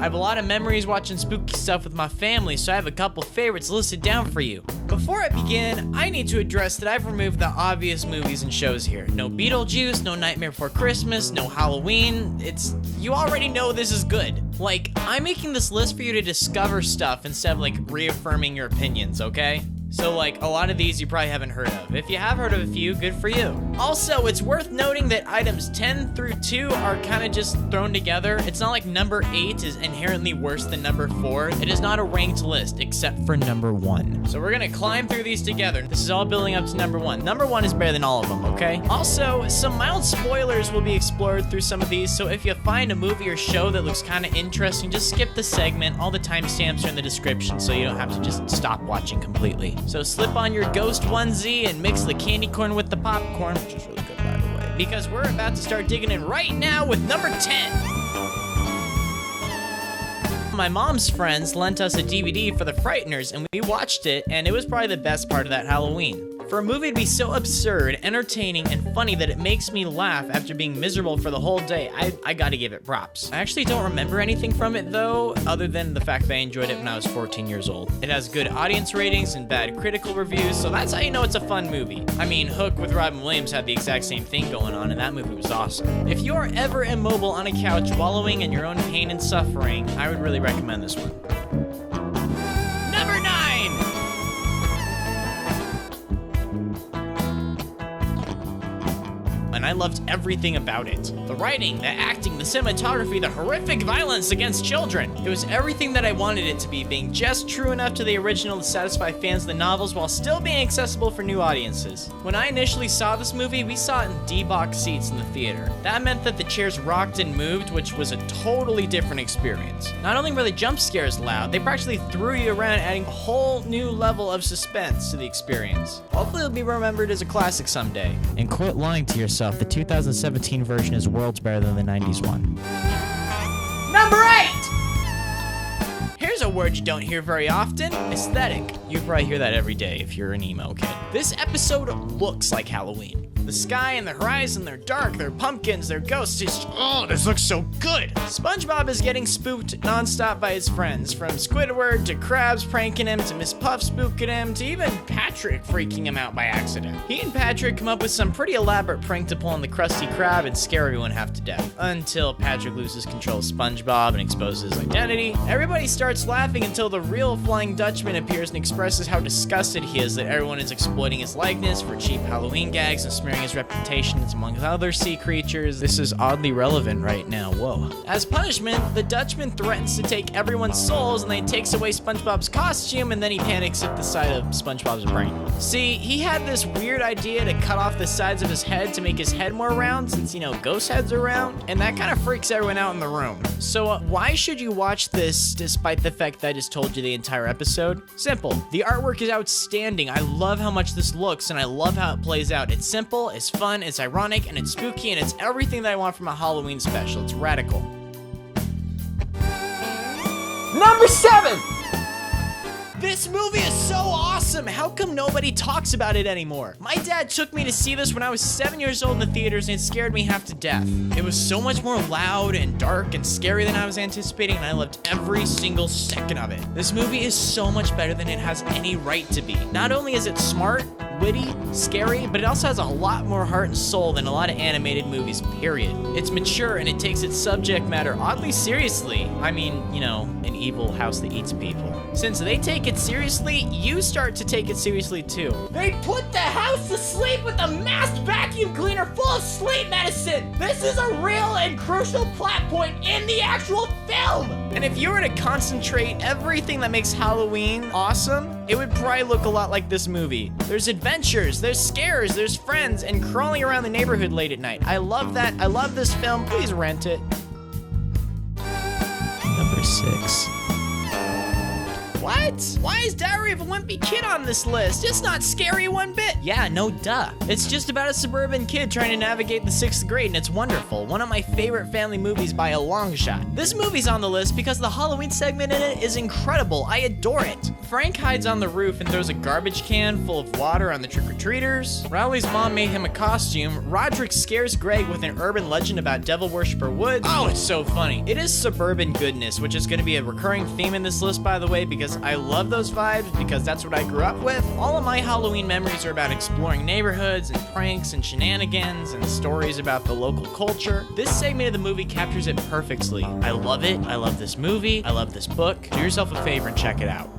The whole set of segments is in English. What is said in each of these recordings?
I have a lot of memories watching spooky stuff with my family, so I have a couple favorites listed down for you. Before I begin, I need to address that I've removed the obvious movies and shows here. No Beetlejuice, no Nightmare Before Christmas, no Halloween. You already know this is good. Like, I'm making this list for you to discover stuff instead of like reaffirming your opinions, okay? So like, a lot of these you probably haven't heard of. If you have heard of a few, good for you. Also, it's worth noting that items 10 through 2 are kind of just thrown together. It's not like number 8 is inherently worse than number 4. It is not a ranked list, except for number 1. So we're gonna climb through these together. This is all building up to number 1. Number 1 is better than all of them, okay? Also, some mild spoilers will be explored through some of these, so if you find a movie or show that looks kind of interesting, just skip the segment. All the timestamps are in the description, so you don't have to just stop watching completely. So slip on your ghost onesie and mix the candy corn with the popcorn, which is really good, by the way, because we're about to start digging in right now with number 10. My mom's friends lent us a DVD for the Frighteners, and we watched it, and it was probably the best part of that Halloween. For a movie to be so absurd, entertaining, and funny that it makes me laugh after being miserable for the whole day, I gotta give it props. I actually don't remember anything from it though, other than the fact that I enjoyed it when I was 14 years old. It has good audience ratings and bad critical reviews, so that's how you know it's a fun movie. I mean, Hook with Robin Williams had the exact same thing going on, and that movie was awesome. If you're ever immobile on a couch wallowing in your own pain and suffering, I would really recommend this one. Number 9! And I loved everything about it. The writing, the acting, the cinematography, the horrific violence against children. It was everything that I wanted it to be, being just true enough to the original to satisfy fans of the novels while still being accessible for new audiences. When I initially saw this movie, we saw it in D-box seats in the theater. That meant that the chairs rocked and moved, which was a totally different experience. Not only were the jump scares loud, they practically threw you around, adding a whole new level of suspense to the experience. Hopefully it'll be remembered as a classic someday. And quit lying to yourself. The 2017 version is worlds better than the 90s one. Number 8! Here's a word you don't hear very often, aesthetic. You probably hear that every day if you're an emo kid. This episode looks like Halloween. The sky and the horizon, they're dark, they're pumpkins, they're ghosts. This looks so good. SpongeBob is getting spooked nonstop by his friends, from Squidward to Krabs pranking him to Miss Puff spooking him to even Patrick freaking him out by accident. He and Patrick come up with some pretty elaborate prank to pull on the Krusty Krab and scare everyone half to death, until Patrick loses control of SpongeBob and exposes his identity. Everybody starts laughing until the real Flying Dutchman appears and expresses how disgusted he is that everyone is exploiting his likeness for cheap Halloween gags and smearing his reputation among other sea creatures. This is oddly relevant right now, whoa. As punishment, the Dutchman threatens to take everyone's souls and then he takes away SpongeBob's costume and then he panics at the sight of SpongeBob's brain. See, he had this weird idea to cut off the sides of his head to make his head more round since, ghost heads are round, and that kind of freaks everyone out in the room. So why should you watch this despite the fact that I just told you the entire episode? Simple. The artwork is outstanding. I love how much this looks and I love how it plays out. It's simple, it's fun, it's ironic, and it's spooky, and it's everything that I want from a Halloween special. It's radical. Number 7! This movie is so awesome! How come nobody talks about it anymore? My dad took me to see this when I was 7 years old in the theaters and it scared me half to death. It was so much more loud and dark and scary than I was anticipating, and I loved every single second of it. This movie is so much better than it has any right to be. Not only is it smart, witty, scary, but it also has a lot more heart and soul than a lot of animated movies, period. It's mature and it takes its subject matter oddly seriously. I mean, an evil house that eats people. Since they take it seriously, you start to take it seriously too. They put the house to sleep with a masked vacuum cleaner full of sleep medicine! This is a real and crucial plot point in the actual film! And if you were to concentrate everything that makes Halloween awesome, it would probably look a lot like this movie. There's adventures, there's scares, there's friends, and crawling around the neighborhood late at night. I love that. I love this film. Please rent it. Number 6. What? Why is Diary of a Wimpy Kid on this list? It's not scary one bit. Yeah, no duh. It's just about a suburban kid trying to navigate the 6th grade, and it's wonderful. One of my favorite family movies by a long shot. This movie's on the list because the Halloween segment in it is incredible. I adore it. Frank hides on the roof and throws a garbage can full of water on the trick-or-treaters. Rowley's mom made him a costume. Roderick scares Greg with an urban legend about devil worshiper Woods. Oh, it's so funny. It is suburban goodness, which is going to be a recurring theme in this list, by the way, because I love those vibes, because that's what I grew up with. All of my Halloween memories are about exploring neighborhoods and pranks and shenanigans and stories about the local culture. This segment of the movie captures it perfectly. I love it. I love this movie. I love this book. Do yourself a favor and check it out.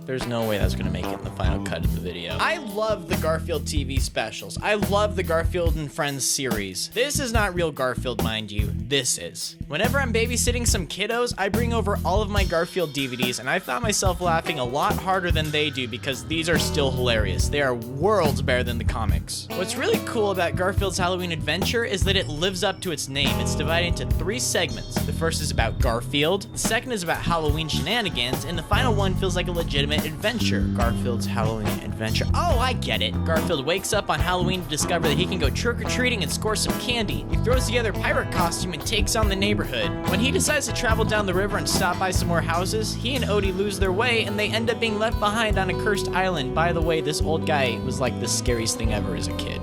There's no way that's gonna make it in the final cut of the video. I love the Garfield TV specials. I love the Garfield and Friends series. This is not real Garfield, mind you. This is. Whenever I'm babysitting some kiddos, I bring over all of my Garfield DVDs, and I found myself laughing a lot harder than they do because these are still hilarious. They are worlds better than the comics. What's really cool about Garfield's Halloween Adventure is that it lives up to its name. It's divided into 3 segments. The first is about Garfield, the second is about Halloween shenanigans, and the final one feels like a legitimate adventure. Garfield's Halloween Adventure. Oh, I get it. Garfield wakes up on Halloween to discover that he can go trick-or-treating and score some candy. He throws together a pirate costume and takes on the neighborhood. When he decides to travel down the river and stop by some more houses, he and Odie lose their way and they end up being left behind on a cursed island. By the way, this old guy was like the scariest thing ever as a kid.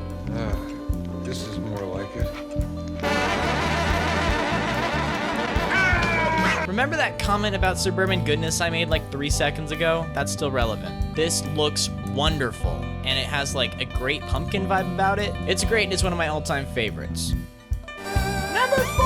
This is more like it. Remember that comment about suburban goodness I made like 3 seconds ago? That's still relevant. This looks wonderful, and it has like a great pumpkin vibe about it. It's great, and it's one of my all-time favorites. Number 4!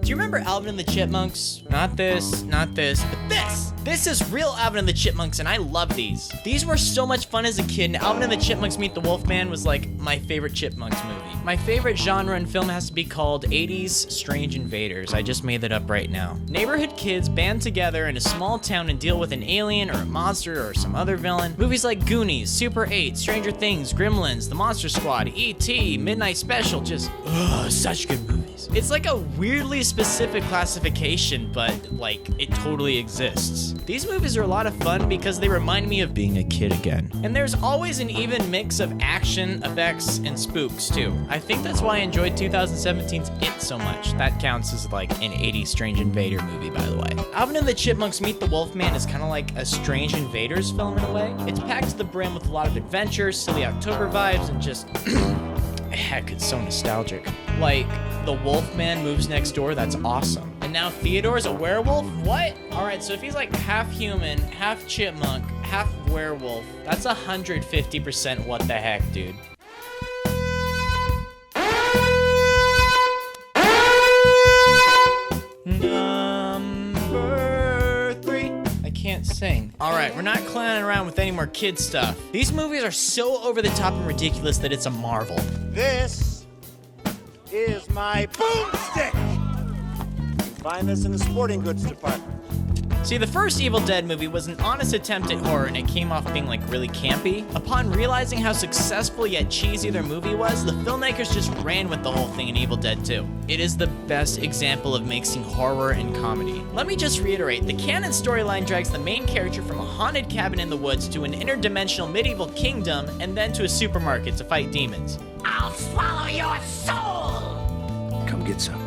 Do you remember Alvin and the Chipmunks? Not this, but this! This is real Alvin and the Chipmunks, and I love these. These were so much fun as a kid, and Alvin and the Chipmunks Meet the Wolfman was like my favorite Chipmunks movie. My favorite genre in film has to be called 80s Strange Invaders. I just made that up right now. Neighborhood kids band together in a small town and deal with an alien or a monster or some other villain. Movies like Goonies, Super 8, Stranger Things, Gremlins, The Monster Squad, E.T., Midnight Special, just such good movies. It's like a weirdly specific classification, but like it totally exists. These movies are a lot of fun because they remind me of being a kid again. And there's always an even mix of action, effects, and spooks too. I think that's why I enjoyed 2017's It so much. That counts as like an 80s Strange Invader movie, by the way. Alvin and the Chipmunks Meet the Wolfman is kind of like a Strange Invaders film in a way. It's packed to the brim with a lot of adventure, silly October vibes, and just heck, it's so nostalgic. Like, the Wolfman moves next door, that's awesome. And now Theodore's a werewolf? What? Alright, so if he's like half human, half chipmunk, half werewolf, that's 150% what the heck, dude. Number 3. I can't sing. Alright, we're not clowning around with any more kid stuff. These movies are so over the top and ridiculous that it's a marvel. This is my boomstick. Find this in the sporting goods department. See, the first Evil Dead movie was an honest attempt at horror, and it came off being like really campy. Upon realizing how successful yet cheesy their movie was, the filmmakers just ran with the whole thing in Evil Dead 2. It is the best example of mixing horror and comedy. Let me just reiterate, the canon storyline drags the main character from a haunted cabin in the woods to an interdimensional medieval kingdom, and then to a supermarket to fight demons. I'll swallow your soul! Come get some.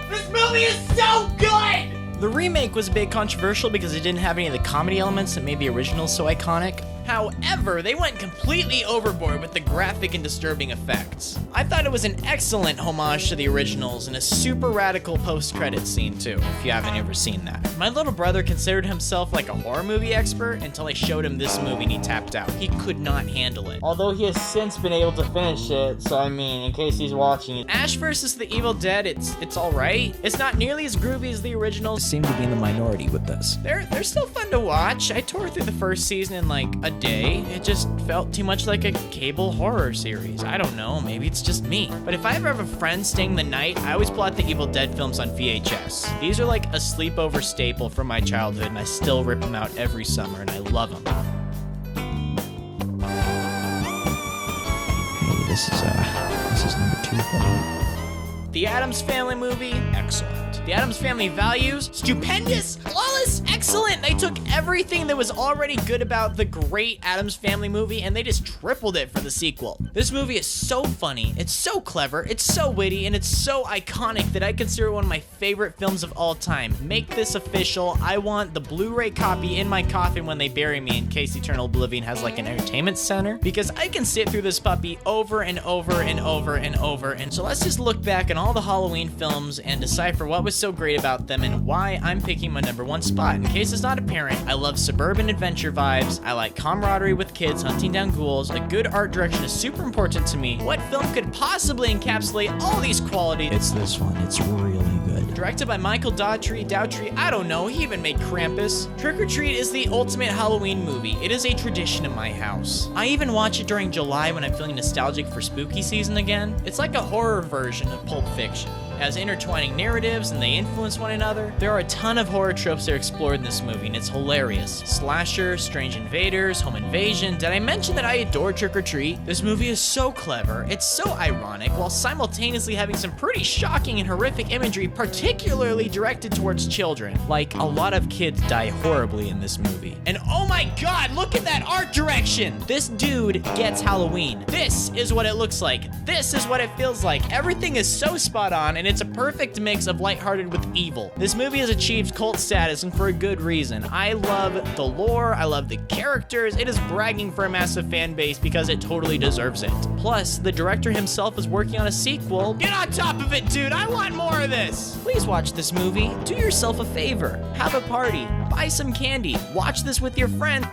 This movie is so good! The remake was a bit controversial because it didn't have any of the comedy elements that made the original so iconic. However, they went completely overboard with the graphic and disturbing effects. I thought it was an excellent homage to the originals and a super radical post-credits scene too, if you haven't ever seen that. My little brother considered himself like a horror movie expert until I showed him this movie and he tapped out. He could not handle it. Although he has since been able to finish it, so I mean, in case he's watching it. Ash vs. the Evil Dead, it's alright. It's not nearly as groovy as the originals. Seem to be in the minority with this. They're still fun to watch. I tore through the first season in like a day. It just felt too much like a cable horror series. I don't know, maybe it's just me. But if I ever have a friend staying the night, I always pull out the Evil Dead films on VHS. These are like a sleepover staple from my childhood, and I still rip them out every summer, and I love them. Hey, this is This is number 2 for me. The Addams Family movie, excellent. The Addams Family values, stupendous, flawless, excellent. They took everything that was already good about the great Addams Family movie and they just tripled it for the sequel. This movie is so funny, it's so clever, it's so witty, and it's so iconic that I consider it one of my favorite films of all time. Make this official. I want the Blu-ray copy in my coffin when they bury me in case Eternal Oblivion has like an entertainment center, because I can sit through this puppy over and over and over and over. And so let's just look back on all the Halloween films and decipher what was so great about them and why I'm picking my number 1 spot. In case it's not apparent, I love suburban adventure vibes, I like camaraderie with kids hunting down ghouls, a good art direction is super important to me. What film could possibly encapsulate all these qualities? It's this one. It's really good. Directed by Michael Dowtry, I don't know, he even made Krampus. Trick or Treat is the ultimate Halloween movie. It is a tradition in my house. I even watch it during July when I'm feeling nostalgic for spooky season again. It's like a horror version of Pulp Fiction. It has intertwining narratives and they influence one another. There are a ton of horror tropes that are explored in this movie and it's hilarious. Slasher, strange invaders, home invasion. Did I mention that I adore Trick or Treat? This movie is so clever, it's so ironic, while simultaneously having some pretty shocking and horrific imagery, particularly directed towards children. Like, a lot of kids die horribly in this movie. And oh my god, look at that art direction! This dude gets Halloween. This is what it looks like. This is what it feels like. Everything is so spot on and it's a perfect mix of lighthearted with evil. This movie has achieved cult status and for a good reason. I love the lore, I love the characters, it is bragging for a massive fan base because it totally deserves it. Plus, the director himself is working on a sequel. Get on top of it, dude, I want more of this! Please watch this movie, do yourself a favor, have a party, buy some candy, watch this with your friend.